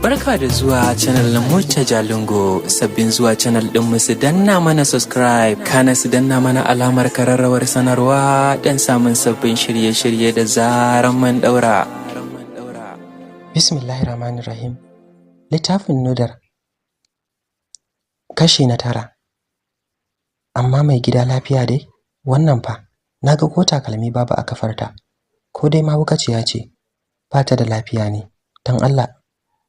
Barka da zuwa channel na Murtaja Lungo. Sabbin zuwa channel din mu su danna mana subscribe, kana su danna mana alamar kararrawar sanarwa dan samun sabbin shirye-shirye da zaran mun daura. Bismillahirrahmanirrahim. Littafin Nudar, kashi na 9. Amma mai gida lafiya dai? Wannan fa naga ko takalmi babu a kafarta. Ko dai mahaukaciya ce? Ba ta da lafiya ne. Dan Allah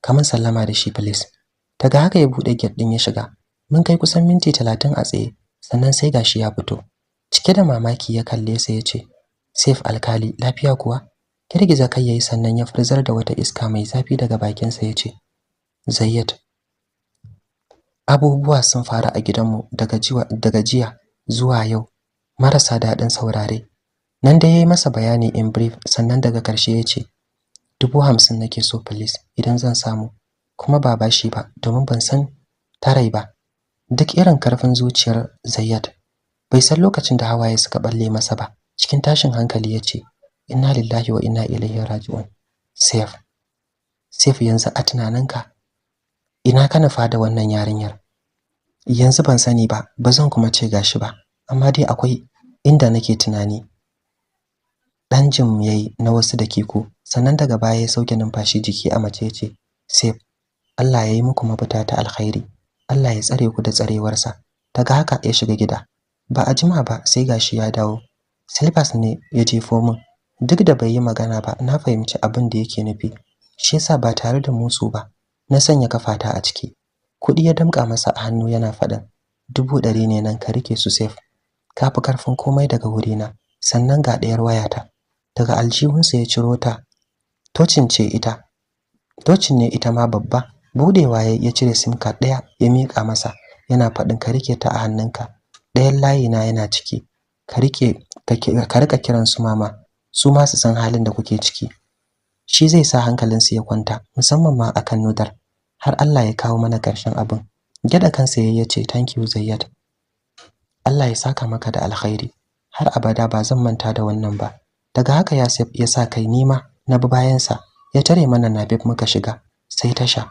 kamar sallama da shi please. Daga haka ya bude gate din ya shiga. Mun kai kusan minti 30 a tsaye, sannan sai gashi ya fito. Cike da mamaki ya kalle sa ya ce, "Saif alkali, lafiya kuwa?" Girgiza kai yayi sannan ya furzar da wata iska mai zafi daga bakin sa ya ce, "Zayyat, abubuwa sun faru a gidanmu daga jiya zuwa yau, marasa daɗin saurare." Nan da yayi masa bayani in brief, sannan daga karshe ya ce, 50,000 nake so please idan zan samu, kuma ba bashi ba domin ban san tarai ba. Duk irin karfin zuciyar Zayyat bai san lokacin da hawaye suka balle masa ba. Cikin tashin hankali ya ce, "Inna lillahi wa inna ilaihi raji'un." Saif yanzu a tunaninka ina ka nufa da wannan yarinyar? Yanzu ban sani ba, bazan kuma ce gashi ba, amma dai akwai inda nake tunani. Dan jim yayi na wasu dakiku, sannan daga baya ya sauke numfashi jiki a mace ce, "Saif, Allah ya yi muku mafita ta alkhairi. Allah ya tsare ku da tsarewarsa." Daga haka ya shiga gida. Ba a jima ba sai gashi ya dawo. Silvers ne ya jefo min. Duk da bai yi magana ba, na fahimci abin da yake nufi. Shi yasa ba tare da musu ba na sanya kafata a ciki. Kuɗi ya damƙa masa a hannu yana faɗin, 100 ne nan, ka rike su Saif. Ka fi karfin komai daga wurina. Sannan ga ɗayar wayata. Daga aljihunsa ya ciro ta. Tocin ne ita ma babba. Budewa ya cire sim card ɗaya ya mika masa, yana faɗin, ka rike ta a hannunka. Ɗayan layi na yana ciki. Ka rika kiran su mama, su ma su san halin da kuke ciki. Shi zai sa hankalinsu ya kwanta, musamman ma akan Nudar, har Allah ya kawo mana ƙarshen abin. Gyada kansa ya ce, "Thank you Zayyat. Allah ya saka maka da alkhairi. Har abada ba zan manta da wannan ba." Daga haka ya sa kai nima na bi bayansa, ya tare mana nabib muka shiga sai tasha.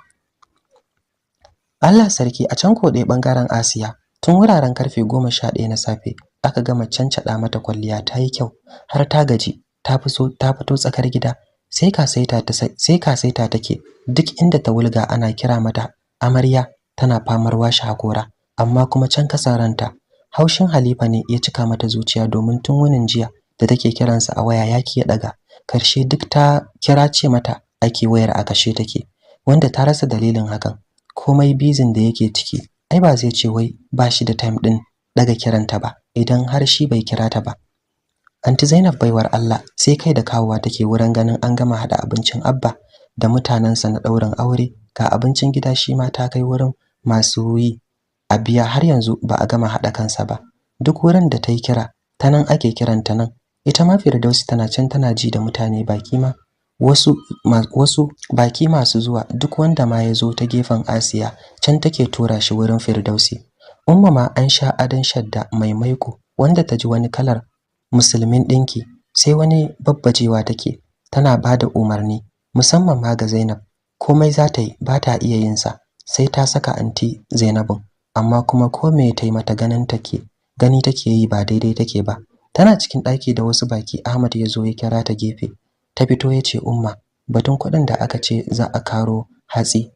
Allah sarki, a can koɗe bangaren Asiya tun wuraren karfe 11 na safe aka gama cancada mata kwalliya, ta yi kyau har ta gaji, ta fito tsakar gida sai kasaita take. Duk inda ta wulga ana kira mata amarya, tana famar washe hakora, amma kuma can kasaranta haushin Halifa ne ya cika mata zuciya, domin tun wunin jiya da take kiransa a waya yaki ya daga. Karshe duk ta kira ce mata ake wayar a kashe take, wanda ta rasa dalilin hakan. Komai bizin da yake ciki, ai ba zai ce wai ba shi da time din daga kiranta ba idan har shi bai kira ta ba. Anti Zainab baiwar Allah sai kai da kawowa take wurin ganin an gama hada abincin Abba da mutanansa na daurin aure. Ga abincin gida shi ma ta kai wurin masu yi a biya, har yanzu ba a gama hada kansa ba. Duk wurin da ta yi kira ta nan ake kiranta nan. Ita ma Firdausi tana can tana ji da mutane baki ma wasu baki masu zuwa. Duk wanda ma ya zo ta gefen Asiya can take tura shi wurin Firdausi. Umma ma an sha adan shadda mai maiko wanda ta ji wani kalar musulmin dinki, sai wani babbajewa take tana bada umarni, musamman ma ga Zainab. Komai za ta yi ba ta iya yin sa sai ta saka anti Zainabun, amma kuma ko me ta yi mata gani take yi ba daidai take ba. Tana cikin ɗaki da wasu baki, Ahmad ya zo ya kira ta gefe. Ta fito ya ce, "Umma, batun kuɗin da aka ce za a karo hatsi,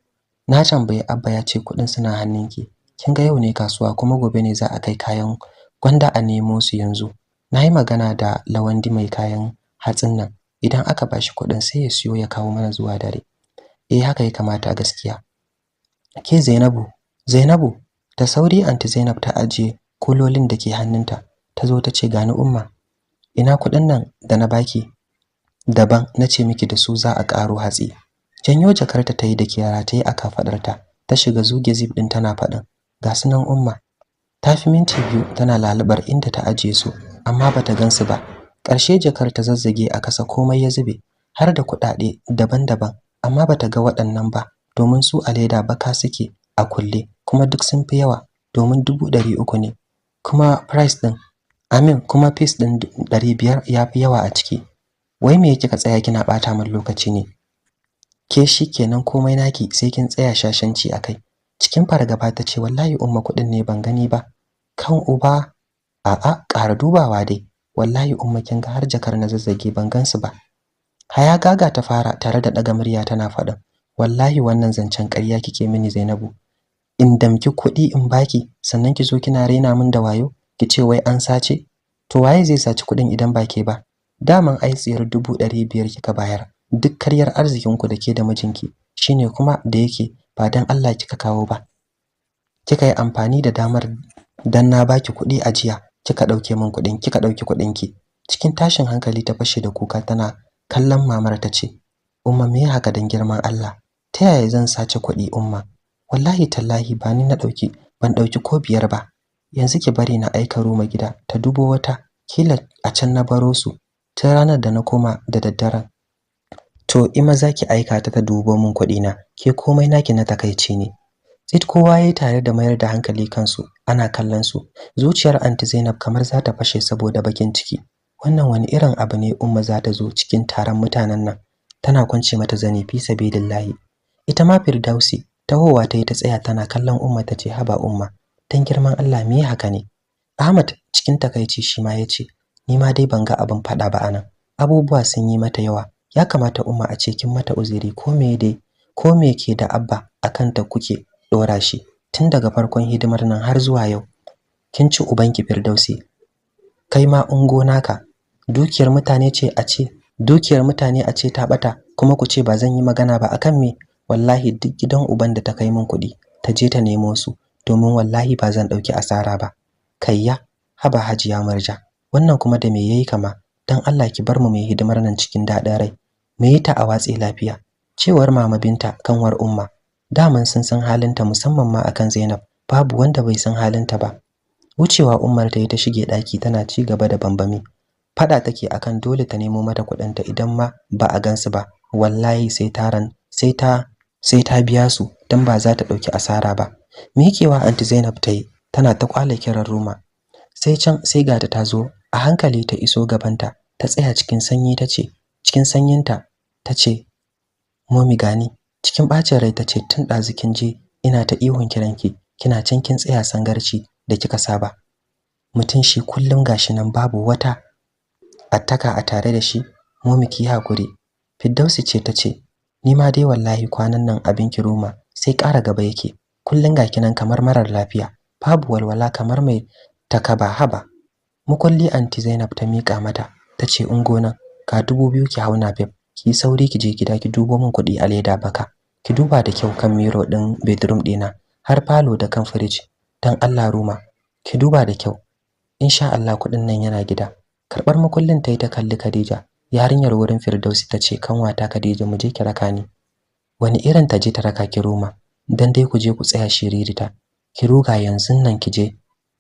na tambayi Abba ya ce kuɗin suna hannunki. Kin ga yau ne kasuwa kuma gobe ne za a kai kayan, gwanda a nemo su yanzu. Na yi magana da Lawandi mai kayan hatsin nan, idan aka bashi kuɗin sai ya siyo ya kawo mana zuwa dare." Haka ya kamata gaskiya. Ke Zainabu, da sauri anti Zainab ta ajiye kulolin da ke hannunta, ta zo ta ce, "Gani Umma, ina kuɗin nan da na baki daban, na ce miki da su za a ƙaro hatsi." Janyo jakarta ta yi da ke rataye a kafaɗarta, ta shiga zuge zip ɗin tana faɗin, "Ga su nan Umma." Ta fi minti 2 tana lalubar inda ta ajiye su, amma bata gansu ba. Ƙarshe jakar ta zazzage a kasa, komai ya zube, har da kuɗaɗe daban-daban, amma bata ga waɗannan ba domin su a leda baka suke a kulle, kuma duk sun fi yawa domin 300 ne. Kuma price din kuma piece din 500 ya fi yawa a ciki. Wai me kika tsaya kina bata min lokaci ne? ke shi kenan komai naki sai kin tsaya shashanci akai. Cikin fargaba ta ce wallahi umma kuɗin ne ban gani ba. Kan uba, a'a ƙara dubawa dai. Wallahi umma kin ga har jakar na zazzage ban gansu ba. Haya gaga ta fara tare da ɗaga murya tana faɗin wallahi wannan zancen ƙarya kike mini Zainabu. In damki kuɗi in baki sannan ki zo kina raina min da wayo ki ce wai an sace. To waye zai saci kuɗin idan ba ke ba? Daman ai tsiyar 500 kika bayar. Duk karyar arzikinku da ke da mijinki shine kuma da yake ba dan Allah kika kawo ba. Kika yi amfani da damar dan na baki kuɗi a jiya kika ɗauke min kuɗin kika ɗauki kuɗinki. Cikin tashin hankali ta fashe da kuka tana kallon mamar ta ce umma me haka dan girman Allah? Ta yaya zan sace kuɗi umma? Wallahi tallahi ba ni na ɗauki ban ɗauki ko biyar ba. Yanzu ki bari na aika Ruma gida ta dubo wata kila a can na baro su ta ranar da na koma da daddaren. To ima zaki aika ta dubo min kuɗi na ke komai naki na takaici ne. Tsit kowa yayi tare da mayar da hankali kansu ana kallon su. Zuciyar Aunty Zainab kamar za ta fashe saboda bakin ciki. Wannan wani irin abu ne umma za ta zo cikin taron mutanen nan tana kwance mata zani fi sabilillahi. Ita ma Firdausi tahowa ta yi ta tsaya tana kallon umma ta ce haba umma dan girman Allah me haka ne? Ahmad cikin takaici shi ma ya ce ni ma dai ban ga abin faɗa ba anan. Abubuwa sun yi mata yawa. Ya kamata umma a ce kin mata uzuri ko me ke da abba akan ta kuke dora shi tun daga farkon hidimar nan har zuwa yau. Kin ci ubanki Firdausi. Kai ma ungo naka. Dukiyar mutane a ce ta bata kuma ku ce ba zan yi magana ba akan me? Wallahi duk gidan uban da ta kai min kuɗi ta je ta nemo su domin wallahi ba zan dauki asara ba. Kayya haba Hajiya Murja wannan kuma da me yayi kama? Dan Allah ki bar mu mai hidimar nan cikin dadin rai. Me yi ta a watsi lafiya? Cewar mama Binta kanwar umma. Daman sun san halinta musamman ma akan Zainab. Babu wanda bai san halinta ba. Wucewa ummar ta yi ta shige daki tana ci gaba da bambami. Fada take akan dole ta nemo mata kuɗinta idan ma ba a gansu ba. Wallahi sai ta biya su dan ba za ta dauki asara ba. Mikewa Aunty Zainab ta yi tana ta kwale kiran Ruma. Sai ga ta zo a hankali ta iso gabanta ta tsaya cikin sanyinta tace Mommy gani. Cikin bacin rai tace tun dazu kin je ina ta ihun kiranki kina can kin tsaya sangarci da kika saba. Mutun shi kullum gashi nan babu wata attaka a tare da shi. Mommy ki hakuri. Firdausi ce tace ni ma dai wallahi kwanan nan abin ki Ruma sai ƙara gaba yake. Kullun ga kinan kamar marar lafiya. Babu walwala kamar mai takaba haba. Mukulli Aunty Zainab ta mika mata tace ungo nan ka 2000 ki hauna babe. Ki sauri ki je gida ki dubo min kuɗi a leda baka. Ki duba da kyau kan miro din bedroom dina har falo da kan fridge. Dan Allah Ruma ki duba da kyau. Insha Allah kuɗin nan yana gida. Karbar mukullin tayi ta kalli Khadija. Yarinyar wurin Firdausi tace kanwata Khadija mu je ki raka ni. Wani irin ta je ta raka ki Ruma? Dan dai ku je ku tsaya shiririta. Ki ruga yanzun nan ki je.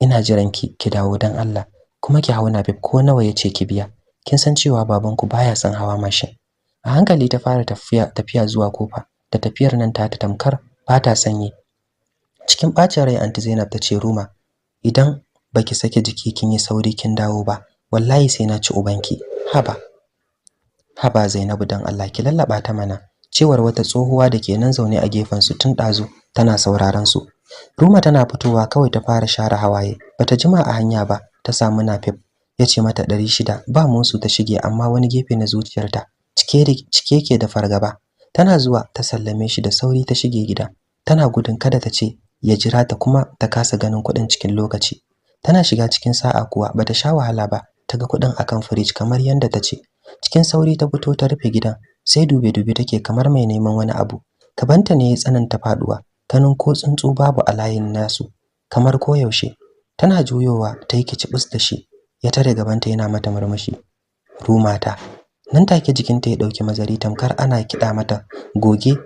Ina jiran ki dawo dan Allah. Kuma ki hauna babe ko nawa yace ki biya. Kin san cewa babanku baya son hawa mashin. A hankali ta fara tafiya zuwa kofa. Da tafiyar nan ta tamkar ba ta sanye. Cikin bacin rai Aunty Zainab ta ce Ruma idan baki sake jiki kin yi sauri kin dawo ba wallahi sai na ci ubanki. Haba Zainabu dan Allah ki lallaba ta mana. Cewar wata tsohuwa da ke nan zaune a gefen su tun dazu tana sauraron su. Ruma tana fitowa kawai ta fara share hawaye. Bata jima a hanya ba ta samu Nafif. Yace mata 600 ba musu ta shige amma wani gefe na zuciyarta cike yake da fargaba. Tana zuwa ta sallame shi da sauri ta shige gida. Tana gudun kada ta ce ya jira ta kuma ta kasa ganin kuɗin cikin lokaci. Tana shiga cikin sa'a kuwa bata sha wahala ba ta ga kuɗin akan fridge kamar yanda ta ce. Cikin sauri ta fito ta rufe gidan sai dube take kamar mai neman wani abu. Kabanta ne ya tsananta faduwa. Ganin ko tsuntsu babu a layin nasu kamar koyaushe. Tana juyowa ta yi kicibis da shi. Ya tare gabanta yana mata murmushi. Rumata. Nan take jikinta ya dauki mazari tamkar ana kida mata goge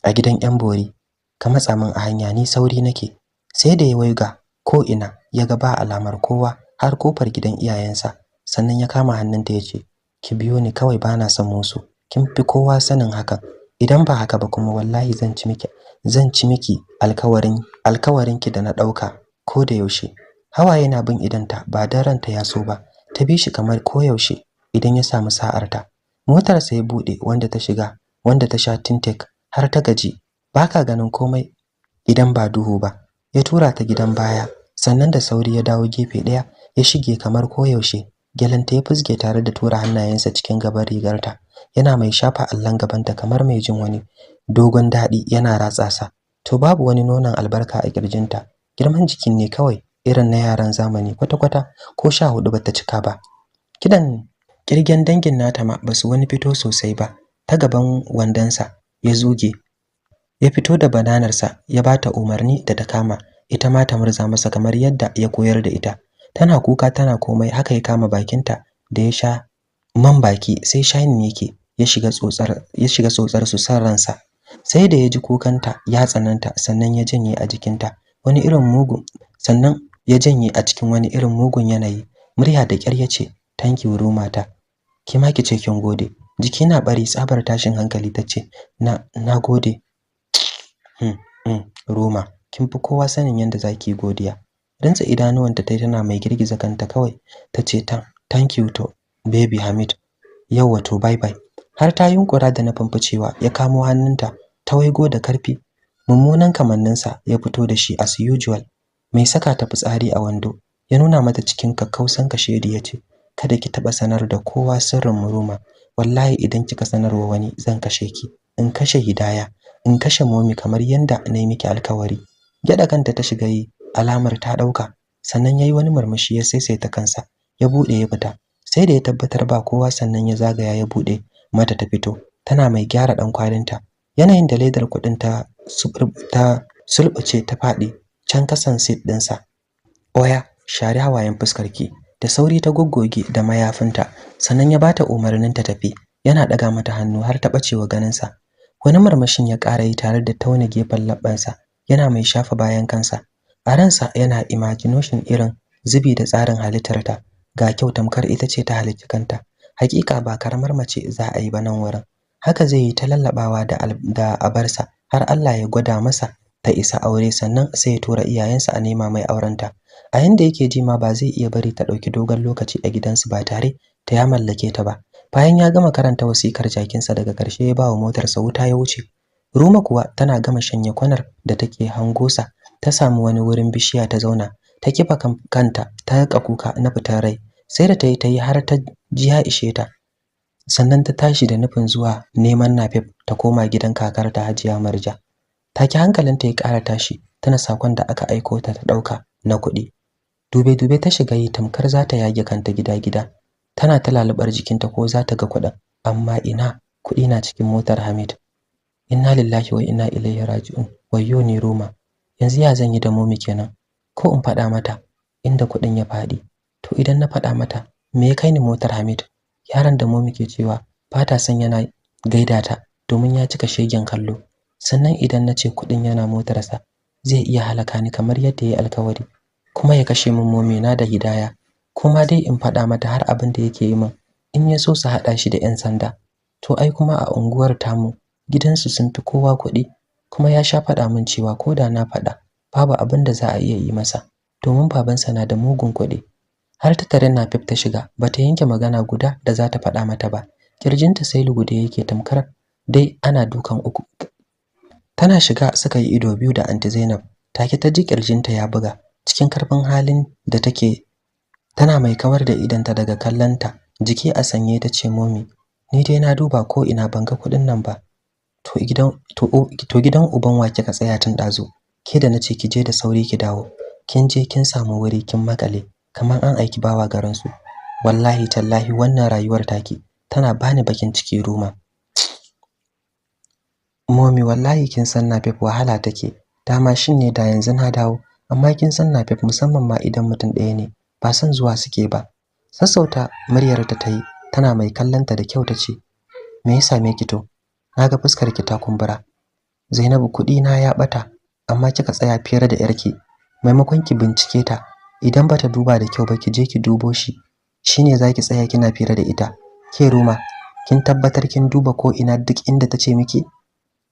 a gidan yan bori. Ka matsa min a hanya ni sauri nake. Sai da ya waiga ko ina ya ga ba alamar kowa har kofar gidan iyayensa. Sannan ya kama hannunta ya ce ki biyo ni kawai bana son musu. Kin fi kowa sanin hakan. Idan ba haka ba kuma wallahi zan ci miki alkawarin ki da na dauka ko da yaushe. Hawaye na bin idanta ba dan ranta ya so ba. Ta bi shi kamar koyaushe idan ya samu sa'arta. Motar sa ya bude wanda ta shiga wanda ta sha Tintek har ta gaji, baka ganin komai idan ba duhu ba. Ya tura ta gidan baya, sannan da sauri ya dawo gefe ɗaya ya shige kamar koyaushe. Gyalanta ya fusge tare da tura hannayensa cikin gaban rigarta, yana mai shafa allon gabanta kamar mai jin wani dogon daɗi yana ratsa sa. To babu wani nonon albarka a kirjinta, girman jikin ne kawai irin na yaran zamani, kwata-kwata ko 14 bata cika ba. Kirgen dangin nata ma basu wani fito sosai ba. Ta gaban wandonsa ya zuge, ya fito da bananarsa ya bata umarni da ta kama, ita ma ta murza masa kamar yadda ya koyar da ita. Tana kuka tana komai, haka ya kama bakinta da ya sha man baki sai shining yake, ya shiga tsotsar su san ransa. Sai da ya ji kukanta ya tsananta sannan ya janye a jikinta wani irin mugun sannan ya janye a cikin wani irin mugun yanayi. Murya da ƙyar yace, "Thank you Rumata." Ki ma ki ce kin gode. Jiki na bari tsabar tashin hankali tace, "Na gode." Roma, kin fi kowa sanin yanda zaki godiya." Rantsa idanuwanta tayi tana mai girgiza kanta kawai tace, "Thank you to baby Hamid." Yawwa to bye bye. Har ta yunkura da nufin ficewa ya kamo hannunta ta waigo da karfi. Mummunan kamanninsa ya fito da shi as usual. Mai saka ta fitsari a wando ya nuna mata cikin kakkausan kashedi yace, "Kada ki taba sanar da kowa sirrin mu Roma. Wallahi idan kika sanarwa wani zan kashe ki, in kashe Hidaya, in kashe Momi kamar yanda nayi miki alkawari." Gyada kanta ta shiga yi alamar ta dauka, sannan yayi wani murmushi ya saisaita kansa ya bude ya fita. Sai da ya tabbatar ba kowa sannan ya zagaya ya bude mata ta fito, tana mai gyara dan kwalinta. Yanayin da ledar kudin ta sulbuce ta fadi can kasan seat dinsa. Oya, share hawayen fuskarki. Da sauri ta goggoge da mayafinta, sannan ya bata umarnin ta tafi. Yana daga mata hannu har ta bacewa ganinsa. Wani murmushin ya ƙara yi tare da tauna gefen labbansa, yana mai shafa bayan kansa. A ransa yana imagination irin zubi da tsarin halittarta, ga kyau tamkar ita ce ta halicci kanta. Hakika ba karamar mace za a yi ba nan wurin. Haka zai yi ta lallabawa da abarsa har Allah ya gwada masa ta isa aure, sannan sai ya tura iyayensa a nema mai aurenta. A yanda yake ji ma ba zai iya bari ta dauki dogon lokaci a gidansu ba tare ta ya mallake ta ba. Bayan ya gama karanta wasikar jakinsa daga karshe ya bawa motarsa wuta ya wuce. Ruma kuwa tana gama shanye kwanar da take hangosa, ta samu wani wurin bishiya ta zauna, ta kifa kanta ta rika kuka na fitar rai. Sai da ta yi har ta ji ya ishe ta, sannan ta tashi da nufin zuwa neman Nafef ta koma gidan kakarta Hajiya Marja. Take hankalinta ya ƙara tashi, tana sakon da aka aiko ta dauka na kuɗi. Dube ta shiga yi tamkar za ta yage kanta gida-gida. Tana ta lalubar jikinta ko za ta ga kuɗin, amma ina, kuɗi na cikin motar Hamid. Inna lillahi wa inna ilaihi raji'un. Wayyo ni Roma, yanzu ya zan yi da Momi kenan? Ko in faɗa mata inda kuɗin ya faɗi? To idan na faɗa mata, me ya kai ni motar Hamid? Yaron da Momi ke cewa ba ta son yana gaida ta domin ya cika shegen kallo. Sannan idan na ce kuɗin yana motarsa, zai iya halaka ni kamar yadda ya yi alkawari, kuma ya kashe min Momi na da Hidaya. Kuma dai in faɗa mata har abin da yake yi min, in ya so su haɗa shi da 'yan sanda. To ai kuma a unguwar tamu gidansu sun fi kowa kuɗi, kuma ya sha faɗa min cewa ko da na faɗa babu abin da za a iya yi masa, domin babansa na da mugun kuɗi. Har ta tare Nafef ta shiga, bata yanke magana guda da za ta faɗa mata ba. Kirjinta sai lugude yake tamkar dai ana dukan uku. Tana shiga suka yi ido biyu da Aunty Zainab, take ta ji kirjinta ya buga. Cikin karfin halin da take, tana mai kawar da idanta daga kallanta, jiki a sanye ta ce, "Momi, ni dai na duba ko ina ban ga kuɗin nan ba." To gidan uban wa kika tsaya tun dazu? Ke da nace ki je da sauri ki dawo, kin je kin samu wuri kin makale kamar an aiki bawa garin su. Wallahi tallahi wannan rayuwar take tana bani bakin ciki Ruma. Momi wallahi kin san Nafef wahala take. Dama shin ne da yanzu na dawo, amma kin san Nafef musamman ma idan mutum ɗaya ne, ba san zuwa suke ba. Sassauta muryar ta yi, tana mai kallanta da kyau tace, "Me ya same ki to? Naga fuskar ki ta kumbura." "Zainabu, kuɗi na ya bata, amma kika tsaya fere da yarki. Maimakon ki bincike ta, idan bata duba da kyau ba ki je ki dubo shi. Shine zaki tsaya kina fere da ita. Ke Ruma, kin tabbatar kin duba ko ina duk inda tace miki?"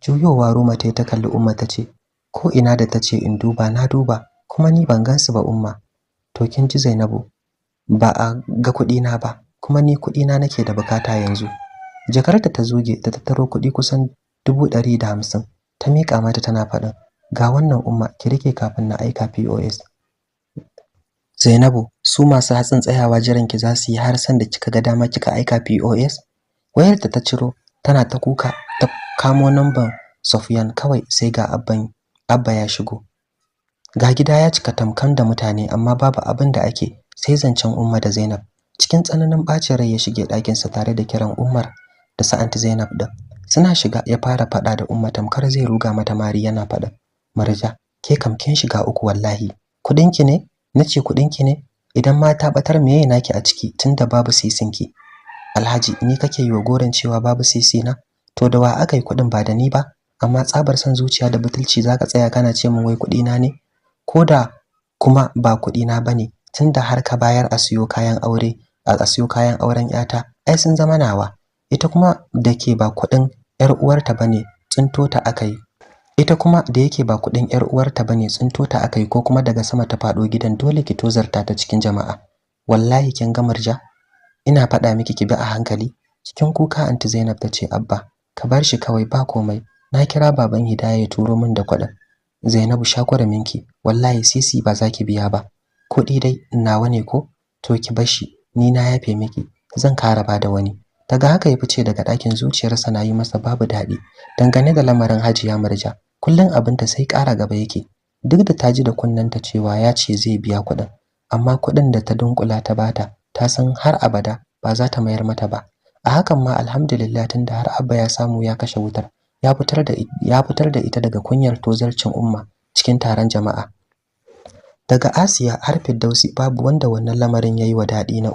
Juyowa Ruma ta kalli Umma tace, "Ko ina da tace in duba na duba, kuma ni ban gansu ba Umma." "To kin ji Zainabu, ba a ga kuɗi na ba, kuma ni kuɗi na nake da bukata yanzu." jakarta ta zuge ta tattaro kuɗi kusan 150 ta miƙa mata tana faɗin, ga wannan umma ki rike kafin na aika POS. Zainabu, su masu hatsin tsayawa jiran ki za su yi har san da kika ga dama kika aika POS? Wayar ta ciro tana ta kuka ta kamo namban Sufyan kawai sai ga Abba ya shigo. Ga gida ya cika tamkan da mutane amma babu abin da ake sai zancen Umma da Zainab. Cikin tsananin bacin rai ya shige ɗakin sa tare da kiran Ummar da sa'anti Zainab din. Suna shiga ya fara fada da Umma tamkar zai ruga mata mari yana fada. Marja, ke kam kin shiga uku wallahi. Kudin ki ne? Nace kudin ki ne? Idan ma ta batar meye naki a ciki tunda babu sisinki. Alhaji, ni kake yi wa goren cewa babu sisi na? To da wa aka yi kudin ba da ni ba? Amma tsabar san zuciya da butulci zaka tsaya kana ce min wai kudi na ne? Koda kuma ba kudi na bane tunda har ka bayar a siyo kayan aure, a siyo kayan auren yata, ai sun zama nawa. Ita kuma dake ba kudin yar uwarta bane tsinto ta akai. Ita kuma da yake ba kudin yar uwarta bane tsinto ta akai ko kuma daga sama ta fado gidan, dole ki tozarta ta cikin jama'a. Wallahi kin ga Murja, ina faɗa miki ki bi a hankali. Cikin kuka anti Zainab ta ce, Abba ka bar shi kawai ba komai, na kira baban Hidaya ya turo min da kuɗin. Zainabu, shakura minki, wallahi sisi ba za ki biya ba. Kuɗi dai nawa ne ko? To ki bar shi, ni na yafe miki, zan kara ba da wani. Daga haka ya fice daga ɗakin, zuciyarsa na yi masa babu daɗi dangane da lamarin Hajiya Murja. Kullum abinta sai ƙara gaba yake. Duk da ta ji da kunnenta cewa ya ce zai biya kuɗin, amma kuɗin da ta dunkula ta bata, ta san har abada ba za ta mayar mata ba. A hakan ma alhamdulillah, tunda har Abba ya samu ya kashe wutar, ya fitar da ita daga kunyar tozarcin Umma cikin taron jama'a. Daga Asiya har Firdausi babu wanda wannan lamarin yayi wa daɗi na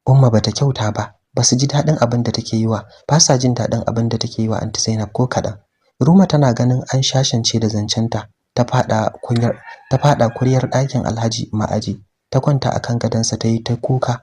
Umma bata kyauta ba. Basu ji daɗin abin da take yi wa, ba sa jin daɗin abin da take yi wa Aunty Zainab ko kaɗan. Ruma tana ganin an shashance da zancenta, ta faɗa kuryar ɗakin Alhaji Ma'aji, ta kwanta akan gadonsa ta yi ta kuka.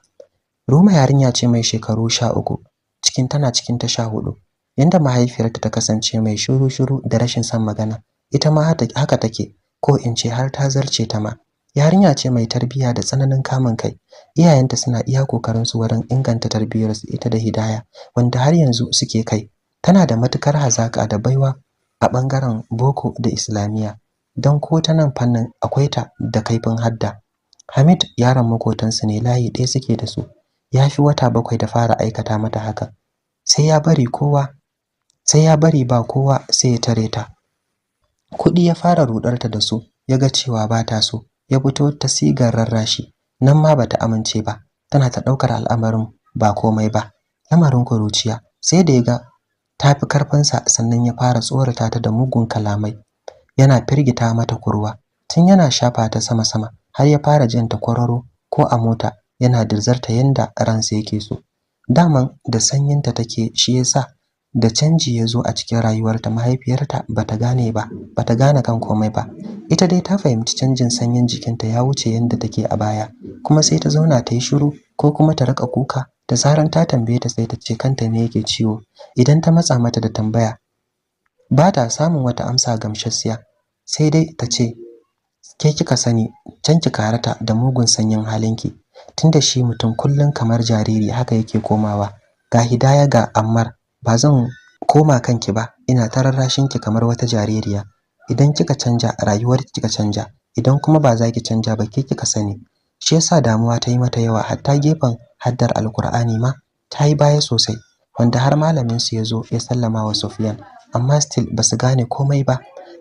Ruma yarinya ce mai shekaru 13, tana cikin ta 14. Yanda mahaifiyarta ta kasance mai shiru-shiru da rashin son magana, ita ma haka take, ko in ce har ta zarce ta ma. Yarinya ce mai tarbiyya da tsananin kamun kai. Iyayenta suna iya kokarin su wurin inganta tarbiyyar su ita da Hidaya, wanda har yanzu suke kai. Tana da matukar hazaka da baiwa a bangaren boko da Islamiyya, don ko ta nan fannin akwai ta da kaifin hadda. Hamid yaron makotansu ne, layi ɗaya suke da su. Ya fi wata 7 da fara aikata mata haka. Sai ya bari ba kowa sai ya tare ta. Kuɗi ya fara rudarta da su, ya ga cewa ba ta so, ya fito ta sigar rarrashi. Nan ma bata amince ba, tana ta ɗaukar al'amarin ba komai ba. Lamarin kuruciya, sai da ya ga tafi karfinsa sannan ya fara tsorata ta da mugun kalamai. Yana firgita mata kurwa, tun yana shafa ta sama-sama har ya fara jin ta kwararo ko a mota, yana dirzarta yanda ransa yake so. Daman da sanyinta take, shi yasa da canji ya zo a cikin rayuwarta. Mahaifiyarta bata gane kan komai ba. Ita dai ta fahimci canjin sanyin jikinta ya wuce yanda take a baya, kuma sai ta zauna ta yi shiru ko kuma ta rika kuka. Da zaran ta tambaye ta sai ta ce kanta ne yake ciwo. Idan ta matsa mata da tambaya, ba ta samun wata amsa gamsasshiya, sai dai ta ce ke kika sani, can ki karata da mugun sanyin halinki. Tunda shi mutum kullum kamar jariri haka yake komawa. Ga Hidaya ga Ammar, ba zan koma kanki ba, ina ta rarrashinki kamar wata jaririya. Idan kika canja, rayuwar kika canja. Idan kuma ba za ki canja ba, ke kika sani. Shi yasa damuwa ta yi mata yawa, hatta gefen haddar Alkur'ani ma ta yi baya sosai, wanda har malamin su ya zo ya sallama wa Sufyan, amma still basu gane komai ba.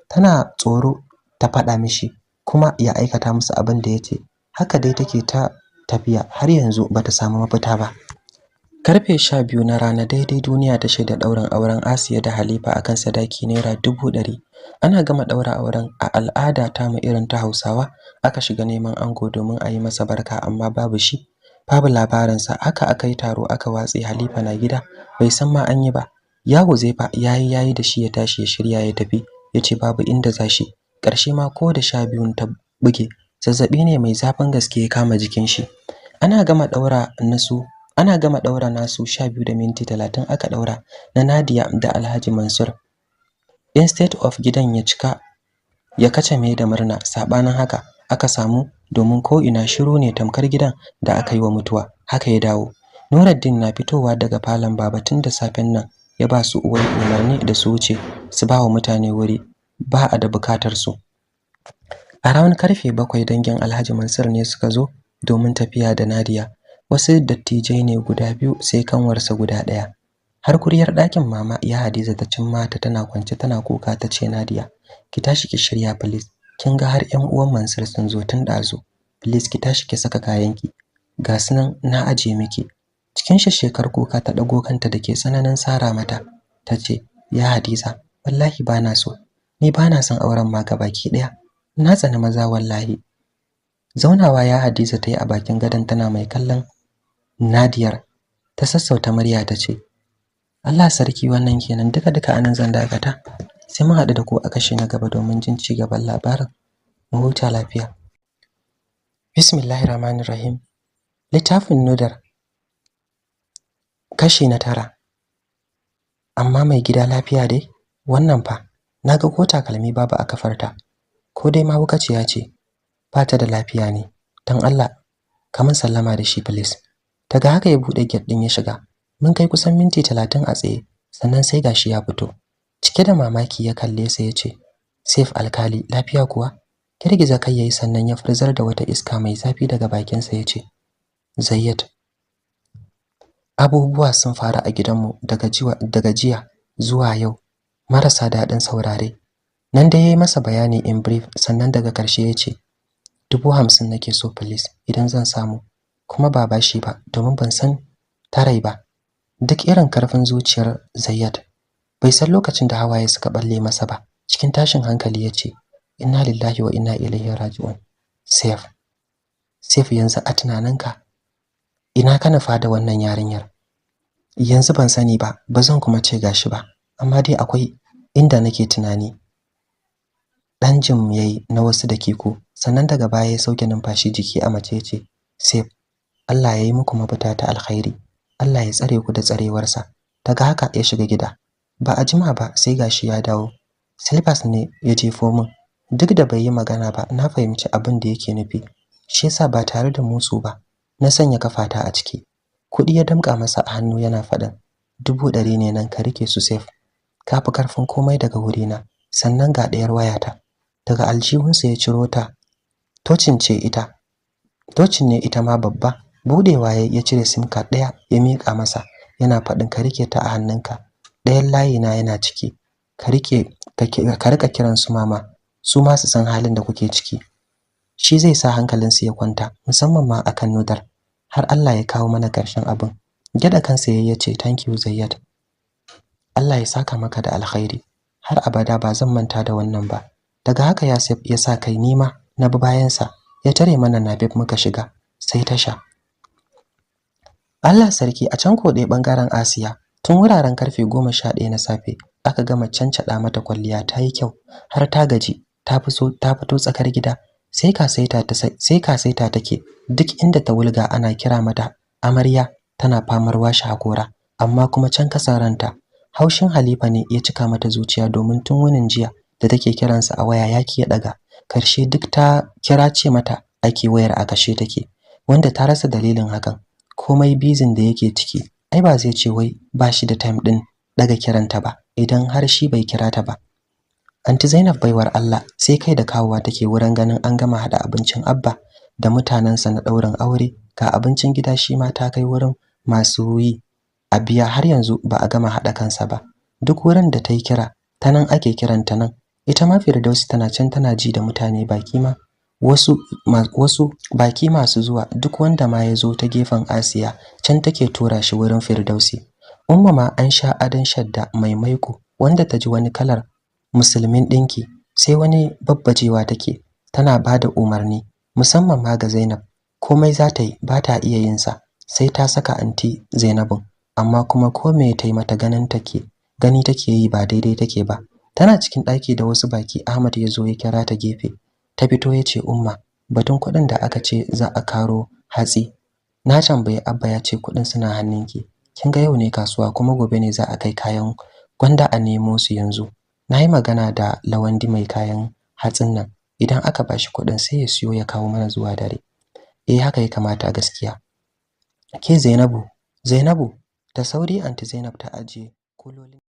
Tana tsoro ta faɗa mishi kuma ya aikata musu abin da yace. Haka dai take ta tafiya har yanzu bata samu mafita ba. Karfe 12 na rana daidai duniya ta shaida ɗaurin auren Asiya da Halifa akan sadaki naira 100,000. Ana gama ɗaura auren, a al'ada ta mu irin ta Hausawa, aka shiga neman ango domin a yi masa barka, amma babu shi, babu labarinsa. Aka yi taro aka watse. Halifa na gida bai san ma an yi ba. Ya Huzaifa yayi da shi ya tashi ya shirya ya tafi, yace babu inda zashi. Ƙarshe ma ko da 12 ta buge, zazzabi ne mai zafin gaske ya kama jikin shi. Ana gama ɗaura nasu 12:30 aka ɗaura na Nadia da Alhaji Mansur. Instead of gidan ya cika ya kacame da murna, sabanin haka aka samu, domin ko ina shiru ne tamkar gidan da aka yi wa mutuwa haka ya dawo. Nuruddin na fitowa daga falon baba tun da safen nan ya ba su uwar umarni da su wuce su ba wa mutane wuri ba a da bukatar su. A ranar karfe 7 dangin Alhaji Mansur ne suka zo domin tafiya da Nadiya. Wasu dattijai ne guda biyu sai kanwarsa guda ɗaya. Har kuryar ɗakin mama ya Hadiza ta cimma ta tana kwance tana kuka ta ce Nadiya ki tashi ki shirya please. Kin ga har ƴan uwan Mansur sun zo tun ɗazu. Please ki tashi ki saka kayanki. Ga sunan na aje miki. Cikin shekar kuka ta dago kanta dake tsananin sara mata. Ta ce ya Hadiza wallahi bana so. Ni bana son auren ma gabaki ɗaya. Na tsani maza wallahi. Zaunawa ya Hadiza ta yi a bakin gadon tana mai kallon Nadiyar. Ta sassauta murya ta ce Allah sarki wannan kenan duka anan zan dakata. Sai mun haɗu da ku a kashi na gaba domin jin ci gaban labarin. Mu huta lafiya. Bismillahirrahmanirrahim. Littafin Nudar kashi na 9. Amma mai gida lafiya dai? Wannan fa naga ko takalmi babu a kafarta. Ko dai mahaukaciya ce? Ba ta da lafiya ne. Dan Allah kaman sallama da shi please. Daga haka ya bude gate din ya shiga. Mun kai kusan minti 30 a tsaye sannan sai gashi ya fito. Cike da mamaki ya kalle sa ya ce Saif alkali lafiya kuwa? Girgiza kai yayi sannan ya furzar da wata iska mai zafi daga bakin sa ya ce Zayyad abubuwa sun faru a gidanmu daga jiya zuwa yau marasa daɗin saurare. Nan da yayi masa bayani in brief sannan daga ƙarshe ya ce 50,000 nake so please idan zan samu kuma ba bashi ba domin ban san tarai ba. Duk irin karfin zuciyar Zayyad bai san lokacin da hawaye suka balle masa ba. Cikin tashin hankali ya ce inna lillahi wa inna ilaihi raji'un. Saif yanzu a tunaninka ina ka nufa da wannan yarinyar? Yanzu ban sani ba bazan kuma ce gashi ba amma dai akwai inda nake tunani. Dan jim yayi na wasu dakiku sannan daga baya ya sauke numfashi jiki a mace ce Saif Allah yayi muku mafita ta alkhairi. Allah ya tsare ku da tsarewarsa. Daga haka ya shiga gida. Ba a jima ba sai gashi ya dawo. Silvers ne ya jefo min. Duk da bai yi magana ba na fahimci abin da yake nufi. Shi yasa ba tare da musu ba na sanya kafata a ciki. Kudi ya damka masa a hannu yana faɗin 100 ne nan ka rike su Saif. Kafi karfin komai daga wurina. Sannan ga ɗayar wayata. Daga aljihunsa ya ciro ta. Tocin ne ita ma babba. Budewa ya cire sim card ɗaya ya mika masa yana faɗin ka rike ta a hannunka. Ɗayan layi na yana ciki. Ka rika kiran su mama. Su ma su san halin da kuke ciki. Shi zai sa hankalinsu ya kwanta musamman ma akan Nudar. Har Allah ya kawo mana ƙarshen abin. Gyaɗa kansa ya ce thank you Zayyad. Allah ya saka maka da alkhairi. Har abada ba zan manta da wannan ba. Daga haka ya sa kai nima na bi bayansa ya tare mana nabib muka shiga sai tasha. Allah sarki a can ko ɗaya bangaren Asiya tun wuraren karfe 11 na safe aka gama cancada mata kwalliya ta yi kyau har ta gaji ta fito tsakar gida sai kasaita take duk inda ta wulga ana kira mata amarya tana famar washe hakora amma kuma can kasaranta haushin Halifa ne ya cika mata zuciya domin tun wunin jiya da take kiransa a waya yaki ya daga karshe duk ta kira ce mata ake wayar a kashe take wanda ta rasa dalilin hakan komai bizin da yake ciki ai ba zai ce wai ba shi da time din daga kiranta ba idan har shi bai kira ta ba. Anti Zainab baiwar Allah sai kai da kawowa take wurin ganin an gama hada abincin Abba da mutanansa na daurin aure ga abincin gida shi ma ta kai wurin masu yi a biya har yanzu ba a gama hada kansa ba. Duk wurin da ta yi kira ta nan ake kiranta nan. Ita ma Firdausi tana can tana ji da mutane baki ma wasu baki masu zuwa duk wanda ma ya zo ta gefen Asiya can take tura shi wurin Firdausi. Umma ma an sha adan shadda mai maiko wanda ta ji wani kalar musulmin dinki sai wani babbajewa take tana bada umarni musamman ma ga Zainab komai za ta yi ba ta iya yin sa sai ta saka anti Zainabun amma kuma ko me ta yi mata gani take yi ba daidai take ba. Tana cikin ɗaki da wasu baki Ahmad ya zo ya kira ta gefe ta fito ya ce umma batun kuɗin da aka ce za a karo hatsi na tambayi Abba ya ce kuɗin suna hannunki kin ga yau ne kasuwa kuma gobe ne za a kai kayan gwanda a nemo su yanzu. Na yi magana da Lawandi mai kayan hatsin nan idan aka bashi kuɗin sai ya siyo ya kawo mana zuwa dare. Haka ya kamata gaskiya. Ke Zainabu Zainabu, da sauri anti Zainab ta ajiye kulolin